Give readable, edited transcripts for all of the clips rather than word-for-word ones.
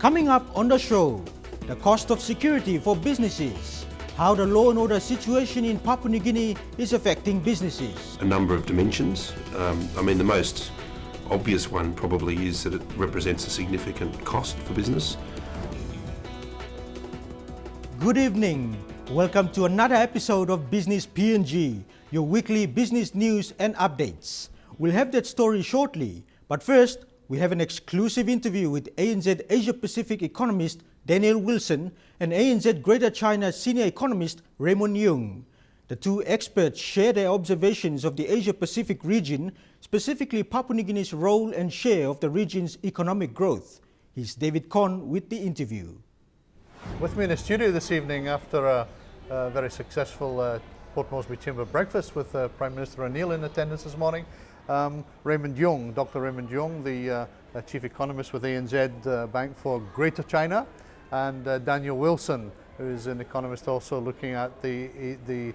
Coming up on the show, the cost of security for businesses, how the law and order situation in Papua New Guinea is affecting businesses. A number of dimensions. The most obvious one probably is that it represents a significant cost for business. Good evening. Welcome to another episode of Business PNG, your weekly business news and updates. We'll have that story shortly, but first, we have an exclusive interview with ANZ Asia Pacific economist Daniel Wilson and ANZ Greater China senior economist Raymond Yung. The two experts share their observations of the Asia Pacific region, specifically Papua New Guinea's role and share of the region's economic growth. Here's David Conn with the interview. With me in the studio this evening after a very successful Port Moresby Chamber breakfast with Prime Minister O'Neill in attendance this morning, Raymond Yung, Dr. Raymond Yung, the Chief Economist with ANZ Bank for Greater China, and Daniel Wilson, who is an economist also looking at the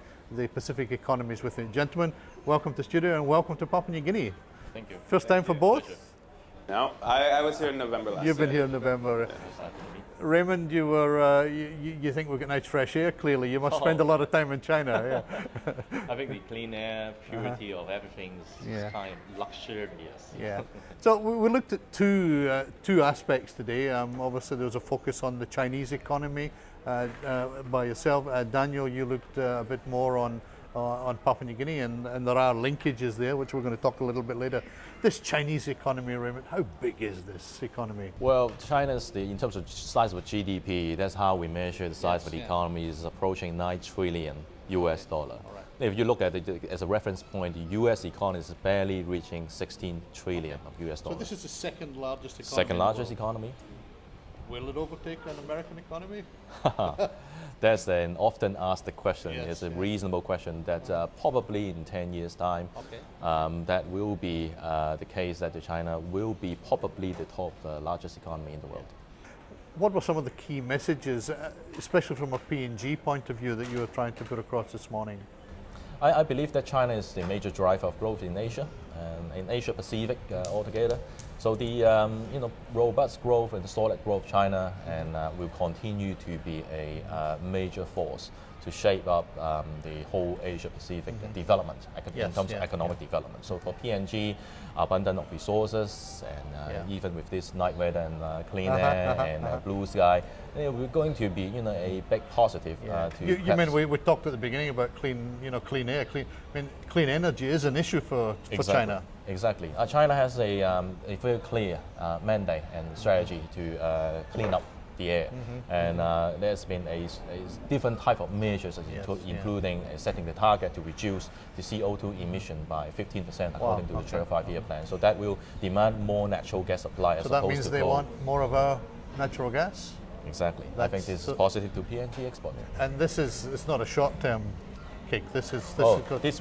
Pacific economies with it. Gentlemen, welcome to studio and welcome to Papua New Guinea. Thank you. First time for both? Pleasure. No, I was here in November last year. You've been here in November. Raymond, you think we've got nice fresh air, clearly. You must spend a lot of time in China. Yeah. I think the clean air, purity of everything is kind of luxurious. Yeah. So we looked at two aspects today. Obviously, there was a focus on the Chinese economy by yourself. Daniel, you looked a bit more on Papua New Guinea, and there are linkages there, which we're going to talk a little bit later. This Chinese economy, Raymond, how big is this economy? Well, China's, in terms of size of GDP, that's how we measure the size of the economy, is approaching $9 trillion US dollar. Right. If you look at it as a reference point, the US economy is barely reaching 16 trillion of US dollars. So this is the second largest economy. Second largest economy. Will it overtake an American economy? That's an often asked question. Yes, it's a reasonable question that probably in 10 years' time, that will be the case, that China will be probably the top largest economy in the world. What were some of the key messages, especially from a PNG point of view, that you were trying to put across this morning? I believe that China is the major driver of growth in Asia and in Asia Pacific altogether. So the robust growth and solid growth of China will continue to be a major force to shape up the whole Asia Pacific development in terms of economic development. So for PNG, abundance of resources and even with this night weather and clean air and blue sky, we're going to be a big positive. You mean we talked at the beginning about clean air, clean energy is an issue for China. Exactly. China has a very clear mandate and strategy to clean up the air, and there's been a different type of measures, including setting the target to reduce the CO2 emission by 15% according to the 5-year plan. So that will demand more natural gas supply as opposed to coal. So that means they want more of our natural gas? Exactly. I think this is positive to PNG export. And it's not a short-term kick. This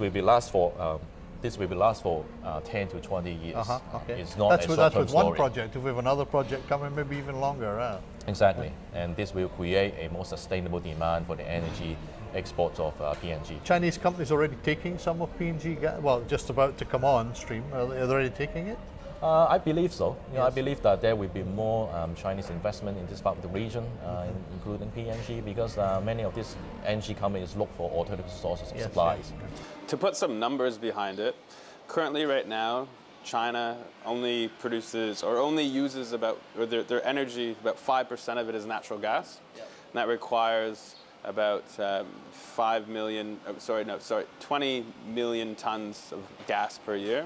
will be last for. This will last for 10 to 20 years. It's not that's a with short-term one story. project. If we have another project coming, maybe even longer. Exactly, and this will create a more sustainable demand for the energy exports of PNG. Chinese companies already taking some of PNG gas? Well, just about to come on stream. Are they already taking it? I believe so. I believe that there will be more Chinese investment in this part of the region, including PNG, because many of these energy companies look for alternative sources of supplies. To put some numbers behind it, currently right now, China only produces or only uses their energy, about 5% of it is natural gas. And that requires about 20 million tons of gas per year.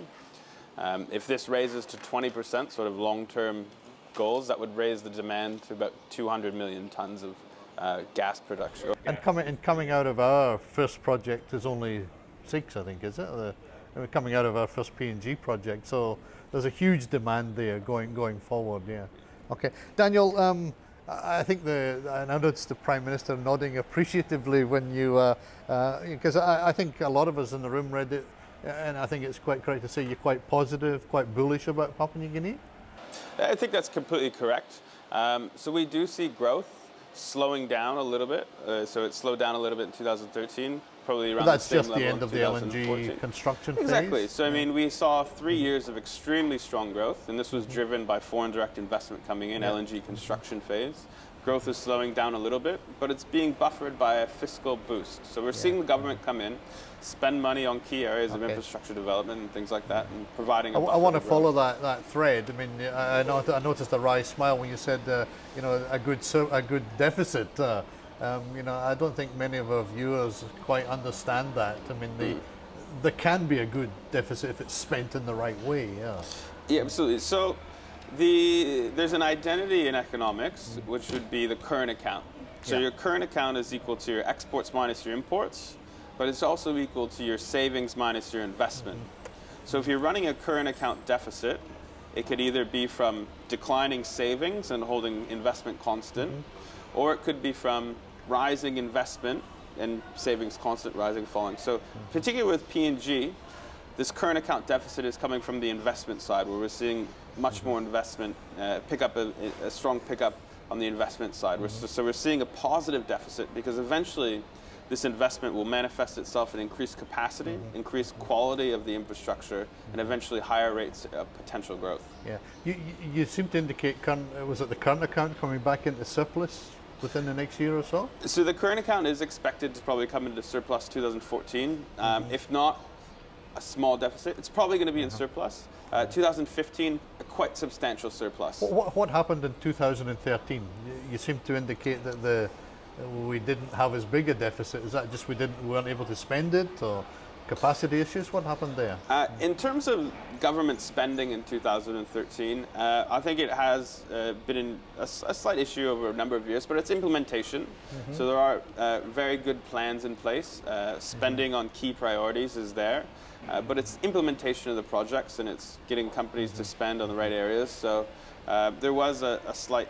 If this raises to 20%, sort of long-term goals, that would raise the demand to about 200 million tons of gas production. And coming out of our first project is only 6, I think, is it? Coming out of our first PNG project, so there's a huge demand there going forward. Yeah. Okay, Daniel. I think I noticed the Prime Minister nodding appreciatively when you, because I think a lot of us in the room read it, and I think it's quite correct to say you're quite positive, quite bullish about Papua New Guinea. I think that's completely correct. So we do see growth. slowing down a little bit. So it slowed down a little bit in 2013, probably around But that's the same just the level end in of the 2014. LNG construction Exactly. phase. So I mean, we saw 3 years of extremely strong growth, and this was driven by foreign direct investment coming in, LNG construction phase. Growth is slowing down a little bit, but it's being buffered by a fiscal boost. So we're seeing the government come in, spend money on key areas of infrastructure development and things like that, and providing a buffer I want to growth. follow that thread. I mean, I noticed a wry smile when you said, you know, a good deficit. You know, I don't think many of our viewers quite understand that. I mean, there can be a good deficit if it's spent in the right way. Yeah. Yeah, absolutely. So there's an identity in economics, which would be the current account. So your current account is equal to your exports minus your imports, but it's also equal to your savings minus your investment. So if you're running a current account deficit, it could either be from declining savings and holding investment constant, or it could be from rising investment and savings constant, rising, falling. So particularly with PNG, this current account deficit is coming from the investment side, where we're seeing much more investment, pick up a strong pickup on the investment side. So we're seeing a positive deficit because eventually this investment will manifest itself in increased capacity, increased quality of the infrastructure, and eventually higher rates of potential growth. Yeah, you seem to indicate was it the current account coming back into surplus within the next year or so? So the current account is expected to probably come into surplus 2014. If not a small deficit, it's probably going to be in surplus. 2015, a quite substantial surplus. What happened in 2013? You seem to indicate that we didn't have as big a deficit. Is that just we weren't able to spend it, or capacity issues? What happened there? In terms of government spending in 2013, I think it has been a slight issue over a number of years, but it's implementation. So there are very good plans in place. Spending on key priorities is there, but it's implementation of the projects, and it's getting companies to spend on the right areas. So there was a slight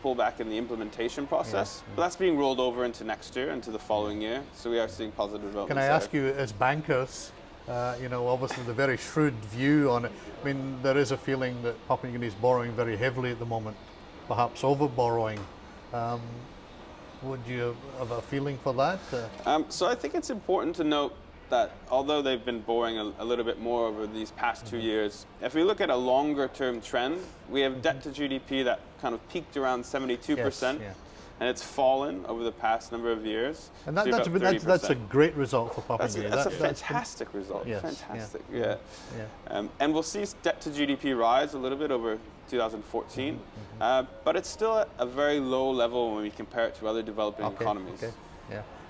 pullback in the implementation process, but that's being rolled over into next year, into the following year. So we are seeing positive developments. Can I ask you, as bankers, you know, obviously with a very shrewd view on it, I mean, there is a feeling that Papua New Guinea is borrowing very heavily at the moment, perhaps over borrowing. Would you have a feeling for that? So I think it's important to note that although they've been borrowing a little bit more over these past 2 years, if we look at a longer term trend, we have debt to GDP that kind of peaked around 72%, and it's fallen over the past number of years. And that's a great result for Papua New Guinea. That's a fantastic result. Yes, fantastic, and we'll see debt to GDP rise a little bit over 2014, but it's still at a very low level when we compare it to other developing economies.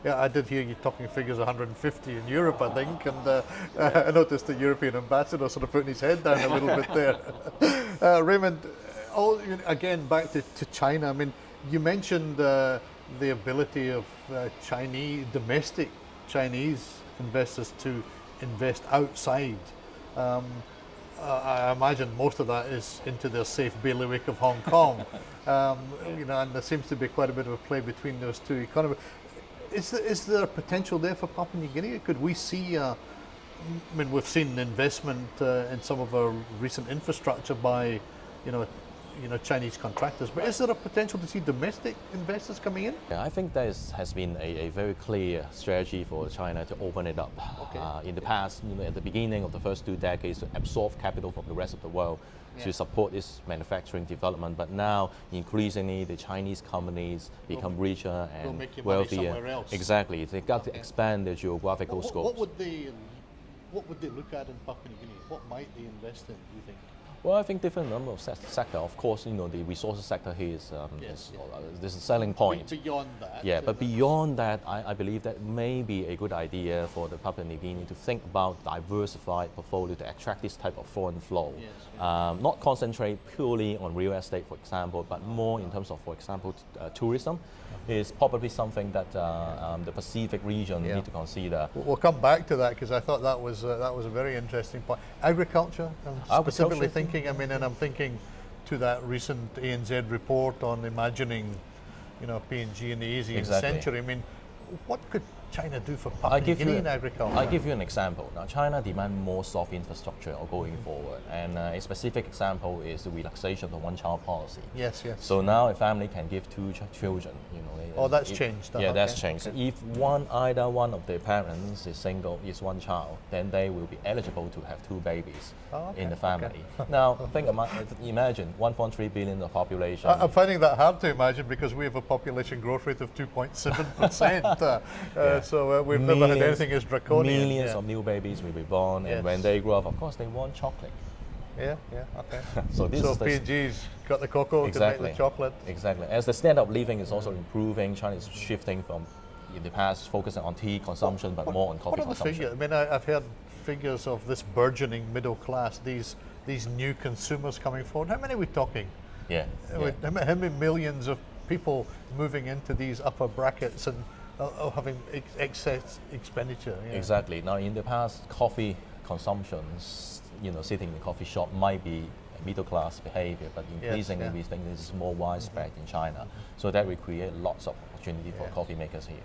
Yeah, I did hear you talking figures 150 in Europe, I think, and I noticed the European ambassador sort of putting his head down a little bit there. Raymond, again, back to China. I mean, you mentioned the ability of domestic Chinese investors to invest outside. I imagine most of that is into their safe bailiwick of Hong Kong. You know, and there seems to be quite a bit of a play between those two economies. Is there a potential there for Papua New Guinea? Could we see, I mean, we've seen investment in some of our recent infrastructure by, you know, Chinese contractors, but is there a potential to see domestic investors coming in? Yeah, I think there has been a very clear strategy for China to open it up. In the past, you know, at the beginning of the first 2 decades, to absorb capital from the rest of the world to support its manufacturing development. But now, increasingly, the Chinese companies become richer and wealthier. Exactly, they got to expand their geographical scope. What would they look at in Papua New Guinea? What might they invest in, do you think? Well, I think different number of sector. Of course, you know, the resources sector here is this is a selling point. Beyond that. Yeah, but beyond that, I believe that may be a good idea for the Papua New Guinea to think about diversified portfolio to attract this type of foreign flow. Not concentrate purely on real estate, for example, but more in terms of, for example, tourism is probably something that the Pacific region need to consider. We'll come back to that because I thought that was a very interesting point. Agriculture, I'm specifically thinking. I mean, and I'm thinking to that recent ANZ report on imagining, you know, PNG in the 18th century. I mean, what could China do for Papua New Guinea in agriculture? I'll give you an example. Now, China demands more soft infrastructure going forward, and a specific example is the relaxation of the one-child policy. Yes, yes. So now a family can give two children. Oh, that's changed. Yeah, that's Okay, changed. okay. If either one of the parents is single, is one child, then they will be eligible to have two babies in the family. Now, imagine 1.3 billion of population. I'm finding that hard to imagine because we have a population growth rate of 2.7%. So we've never had anything as draconian. Millions of new babies will be born, and when they grow up, of course, they want chocolate. Yeah, okay. So PNG's got the cocoa to make the chocolate. Exactly. As the standard of living is also improving, China is shifting from in the past focusing on tea consumption, but more on coffee consumption. What are the figures? I mean, I've heard figures of this burgeoning middle class, these new consumers coming forward. How many are we talking? Yeah. How many millions of people moving into these upper brackets and having excess expenditure? Yeah. Exactly. Now, in the past, coffee consumption, sitting in the coffee shop might be middle class behavior, but increasingly we think this is more widespread in China. So that will create lots of opportunity for coffee makers here,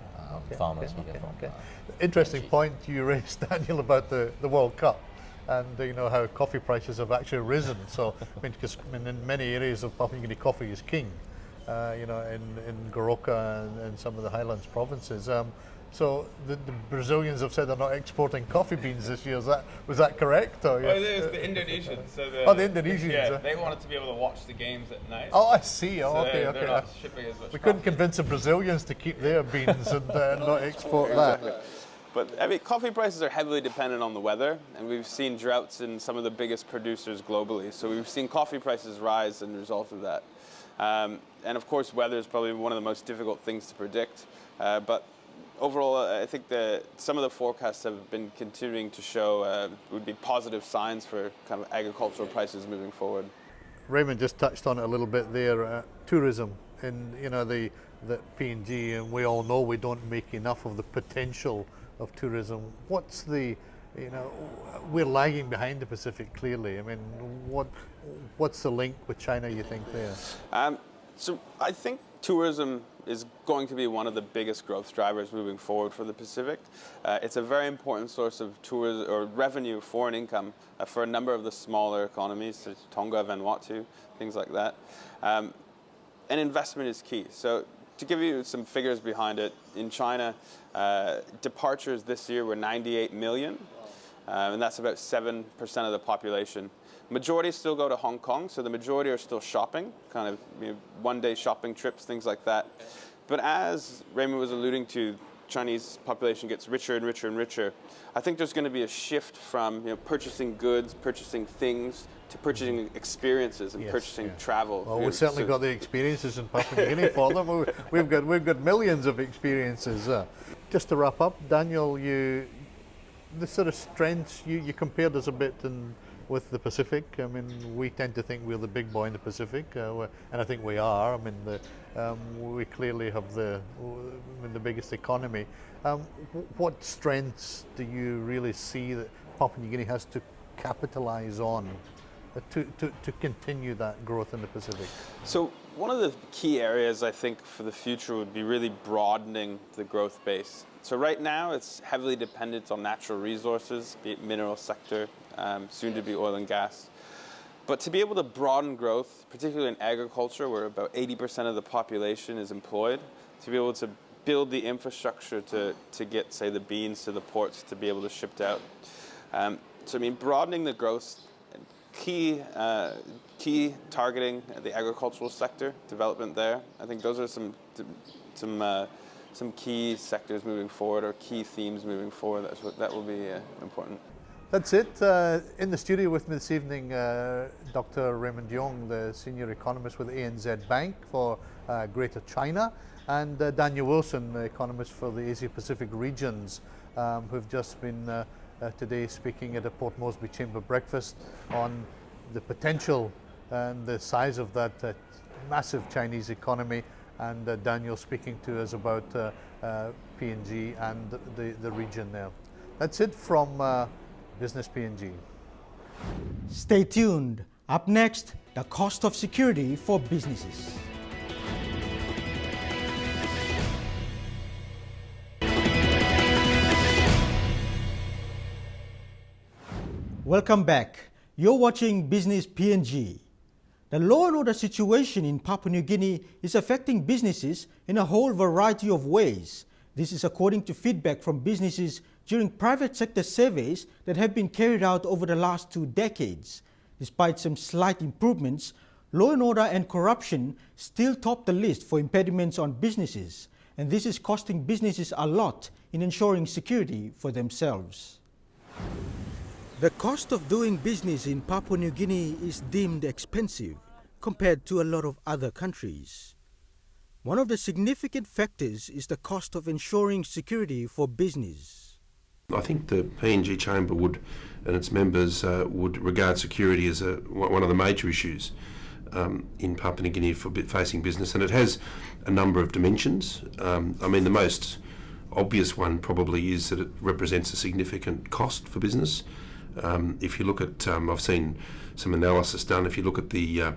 farmers here. Interesting point you raised, Daniel, about the World Cup and how coffee prices have actually risen. So because in many areas of Papua New Guinea, coffee is king. In Goroka and some of the highlands provinces. So the Brazilians have said they're not exporting coffee beans this year. Was that correct? Or, Well, there's the Indonesians. So the Indonesians. Yeah, they wanted to be able to watch the games at night. Oh, I see. Oh, So okay. they're not shipping as much. We couldn't convince the Brazilians to keep their beans and not export that. But I mean, coffee prices are heavily dependent on the weather, and we've seen droughts in some of the biggest producers globally. So we've seen coffee prices rise as a result of that. And of course, weather is probably one of the most difficult things to predict. But overall, I think that some of the forecasts have been continuing to show would be positive signs for kind of agricultural prices moving forward. Raymond just touched on it a little bit there. Tourism in the PNG, and we all know we don't make enough of the potential of tourism. What's the we're lagging behind the Pacific clearly. I mean, what's the link with China, you think, there? So I think tourism is going to be one of the biggest growth drivers moving forward for the Pacific. It's a very important source of tourism or revenue, foreign income, for a number of the smaller economies, such as Tonga, Vanuatu, things like that. And investment is key. So to give you some figures behind it, in China, departures this year were 98 million, and that's about 7% of the population. Majority still go to Hong Kong, so the majority are still shopping, kind of one-day shopping trips, things like that. But as Raymond was alluding to, Chinese population gets richer and richer and richer. I think there's going to be a shift from purchasing goods, purchasing things, to purchasing experiences and purchasing travel. Well, we've certainly got the experiences in Papua New Guinea for them. We've got millions of experiences. Just to wrap up, Daniel, the sort of strengths you compared us a bit with the Pacific. I mean, we tend to think we're the big boy in the Pacific, and I think we are. I mean, we clearly have the biggest economy. What strengths do you really see that Papua New Guinea has to capitalize on to continue that growth in the Pacific? So one of the key areas I think for the future would be really broadening the growth base. So right now it's heavily dependent on natural resources, be it mineral sector, soon to be oil and gas. But to be able to broaden growth, particularly in agriculture, where about 80% of the population is employed, to be able to build the infrastructure to get, say, the beans to the ports to be able to ship out. So I mean, broadening the growth, key targeting the agricultural sector, development there. I think those are some key sectors moving forward, or key themes moving forward. That will be important. That's it. In the studio with me this evening, Dr. Raymond Yong, the senior economist with ANZ Bank for Greater China, and Daniel Wilson, the economist for the Asia Pacific regions, who've just been today speaking at a Port Moresby Chamber breakfast on the potential and the size of that massive Chinese economy, and Daniel speaking to us about PNG and the region there. That's it from Business PNG. Stay tuned. Up next, the cost of security for businesses. Welcome back. You're watching Business PNG. The law and order situation in Papua New Guinea is affecting businesses in a whole variety of ways. This is according to feedback from businesses during private sector surveys that have been carried out over the last 2 decades. Despite some slight improvements, law and order and corruption still top the list for impediments on businesses, and this is costing businesses a lot in ensuring security for themselves. The cost of doing business in Papua New Guinea is deemed expensive compared to a lot of other countries. One of the significant factors is the cost of ensuring security for business. I think the PNG Chamber would, and its members would regard security as one of the major issues in Papua New Guinea for facing business, and it has a number of dimensions. I mean, the most obvious one probably is that it represents a significant cost for business. If you look at, I've seen some analysis done, if you look at the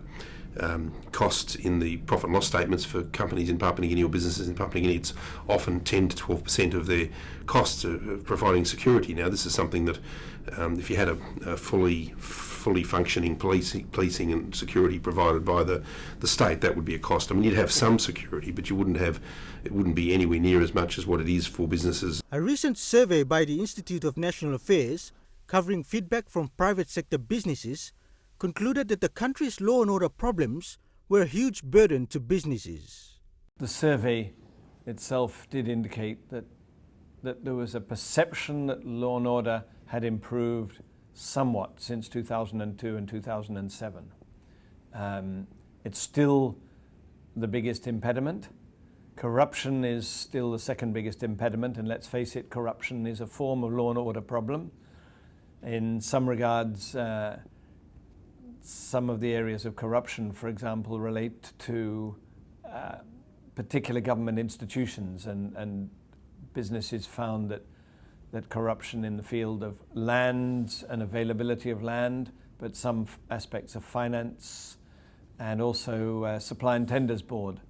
costs in the profit and loss statements for companies in Papua New Guinea or businesses in Papua New Guinea, it's often 10 to 12% of their costs of providing security. Now, this is something that if you had a fully functioning policing and security provided by the state, that would be a cost. I mean, you'd have some security, but it wouldn't be anywhere near as much as what it is for businesses. A recent survey by the Institute of National Affairs, covering feedback from private sector businesses, concluded that the country's law and order problems were a huge burden to businesses. The survey itself did indicate that there was a perception that law and order had improved somewhat since 2002 and 2007. It's still the biggest impediment. Corruption is still the second biggest impediment, and let's face it, corruption is a form of law and order problem. In some regards, some of the areas of corruption, for example, relate to particular government institutions, and businesses found that corruption in the field of land and availability of land, but some aspects of finance and also supply and tenders board.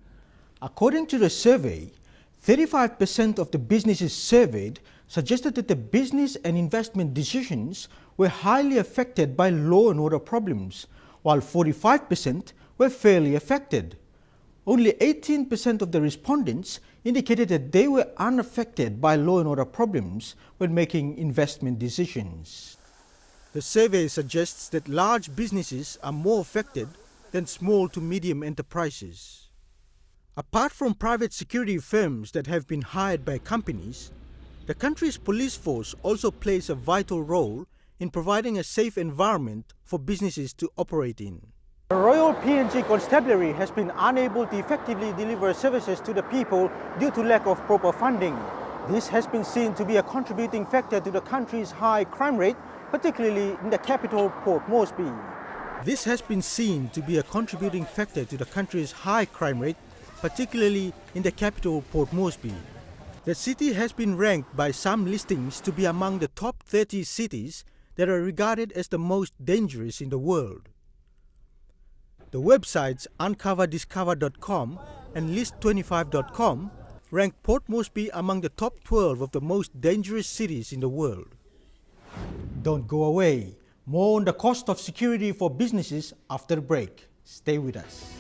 According to the survey, 35% of the businesses surveyed suggested that the business and investment decisions were highly affected by law and order problems, while 45% were fairly affected. Only 18% of the respondents indicated that they were unaffected by law and order problems when making investment decisions. The survey suggests that large businesses are more affected than small to medium enterprises. Apart from private security firms that have been hired by companies, the country's police force also plays a vital role in providing a safe environment for businesses to operate in. The Royal PNG Constabulary has been unable to effectively deliver services to the people due to lack of proper funding. This has been seen to be a contributing factor to the country's high crime rate, particularly in the capital, Port Moresby. This has been seen to be a contributing factor to the country's high crime rate, particularly in the capital, Port Moresby. The city has been ranked by some listings to be among the top 30 cities that are regarded as the most dangerous in the world. The websites uncoverdiscover.com and list25.com rank Port Moresby among the top 12 of the most dangerous cities in the world. Don't go away. More on the cost of security for businesses after the break. Stay with us.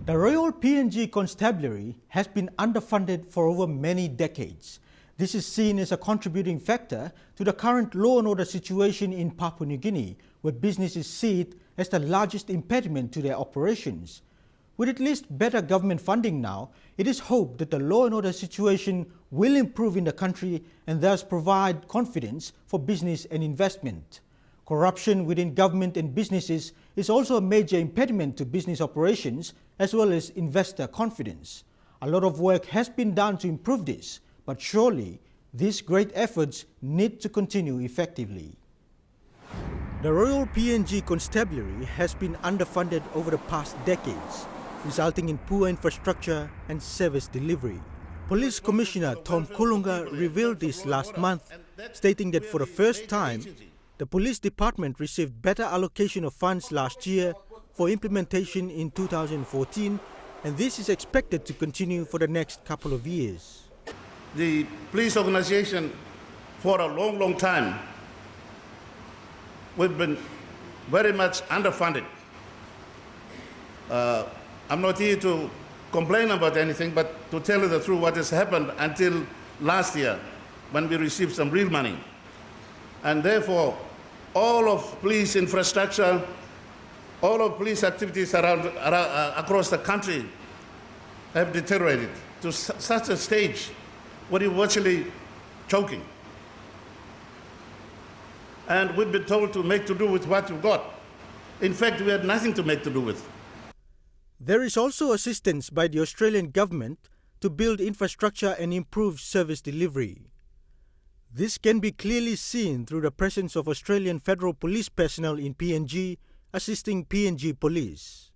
The Royal PNG Constabulary has been underfunded for over many decades. This is seen as a contributing factor to the current law and order situation in Papua New Guinea, where businesses see it as the largest impediment to their operations. With at least better government funding now, it is hoped that the law and order situation will improve in the country and thus provide confidence for business and investment. Corruption within government and businesses is also a major impediment to business operations as well as investor confidence. A lot of work has been done to improve this, but surely these great efforts need to continue effectively. The Royal PNG Constabulary has been underfunded over the past decades, resulting in poor infrastructure and service delivery. Police Commissioner Tom Kulunga revealed this last month, stating that for the first time, the police department received better allocation of funds last year for implementation in 2014, and this is expected to continue for the next couple of years. The police organization, for a long, long time, we've been very much underfunded. I'm not here to complain about anything, but to tell you the truth, what has happened until last year, when we received some real money. And therefore, all of police infrastructure, all of police activities across the country have deteriorated to such a stage where you're virtually choking. And we've been told to make to do with what we've got. In fact, we had nothing to make to do with. There is also assistance by the Australian government to build infrastructure and improve service delivery. This can be clearly seen through the presence of Australian Federal Police personnel in PNG assisting PNG police.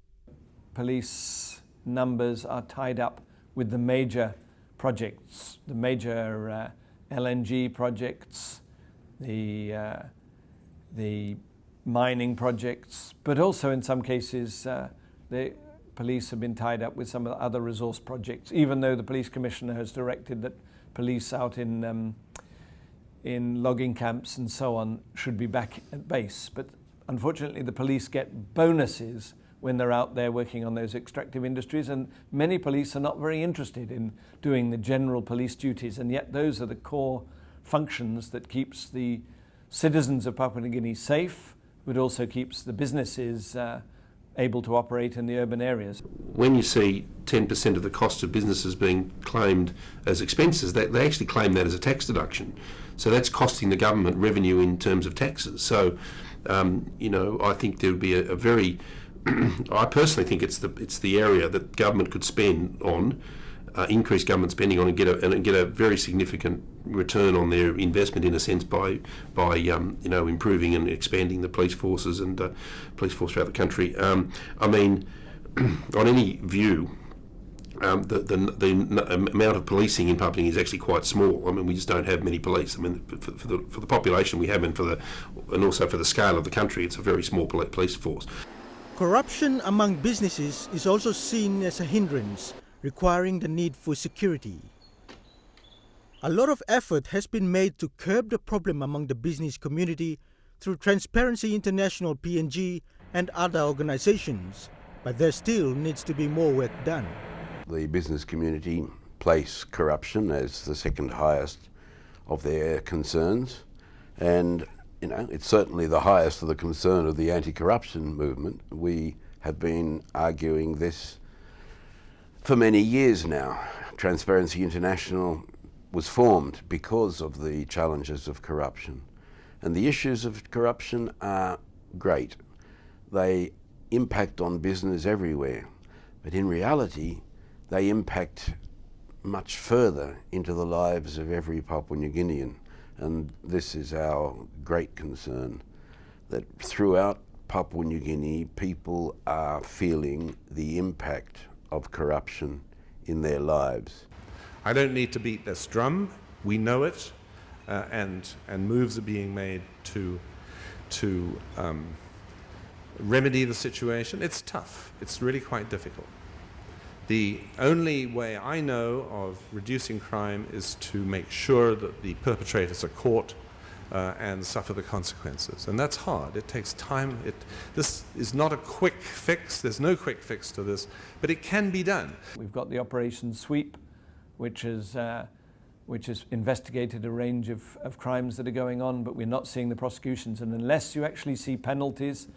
Police numbers are tied up with the major projects, the major LNG projects, the mining projects, but also in some cases the police have been tied up with some of the other resource projects, even though the police commissioner has directed that police out in logging camps and so on should be back at base. But unfortunately the police get bonuses when they're out there working on those extractive industries, and many police are not very interested in doing the general police duties, and yet those are the core functions that keeps the citizens of Papua New Guinea safe, but also keeps the businesses able to operate in the urban areas. When you see 10% of the cost of businesses being claimed as expenses, they actually claim that as a tax deduction. So that's costing the government revenue in terms of taxes. So, I think there would be a very, I personally think it's the area that government could spend on, increase government spending on, and get a very significant return on their investment, in a sense, by improving and expanding the police forces and police force throughout the country. On any view, the amount of policing in Papua New Guinea is actually quite small. We just don't have many police. For the population we have, and also for the scale of the country, it's a very small police force. Corruption among businesses is also seen as a hindrance, requiring the need for security. A lot of effort has been made to curb the problem among the business community through Transparency International PNG and other organizations, but there still needs to be more work done. The business community place corruption as the second highest of their concerns, and it's certainly the highest of the concern of the anti-corruption movement. We have been arguing this for many years now. Transparency International was formed because of the challenges of corruption. And the issues of corruption are great. They impact on business everywhere. But in reality, they impact much further into the lives of every Papua New Guinean. And this is our great concern, that throughout Papua New Guinea, people are feeling the impact of corruption in their lives. I don't need to beat this drum. We know it, and moves are being made to remedy the situation. It's tough. It's really quite difficult. The only way I know of reducing crime is to make sure that the perpetrators are caught and suffer the consequences. And that's hard. It takes time. This is not a quick fix. There's no quick fix to this, but it can be done. We've got the Operation Sweep, which has investigated a range of crimes that are going on, but we're not seeing the prosecutions. And unless you actually see penalties,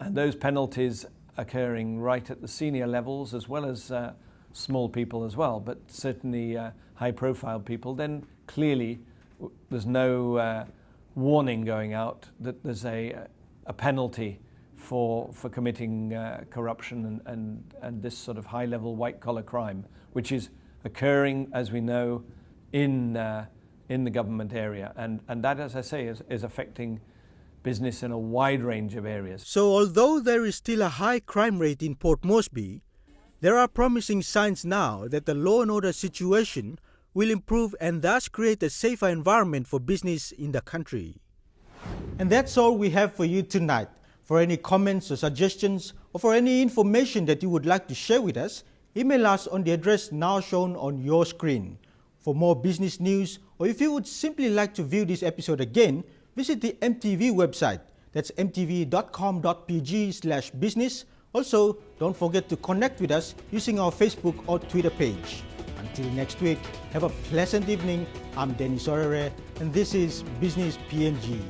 and those penalties occurring right at the senior levels, as well as small people as well, but certainly high-profile people, then clearly there's no warning going out that there's a penalty for committing corruption and this sort of high-level white-collar crime, which is occurring, as we know, in the government area. And that, as I say, is affecting business in a wide range of areas. So although there is still a high crime rate in Port Moresby, there are promising signs now that the law and order situation will improve and thus create a safer environment for business in the country. And that's all we have for you tonight. For any comments or suggestions, or for any information that you would like to share with us, email us on the address now shown on your screen. For more business news, or if you would simply like to view this episode again, visit the MTV website. That's mtv.com.pg/business. Also, don't forget to connect with us using our Facebook or Twitter page. Until next week, have a pleasant evening. I'm Dennis Orere, and this is Business PNG.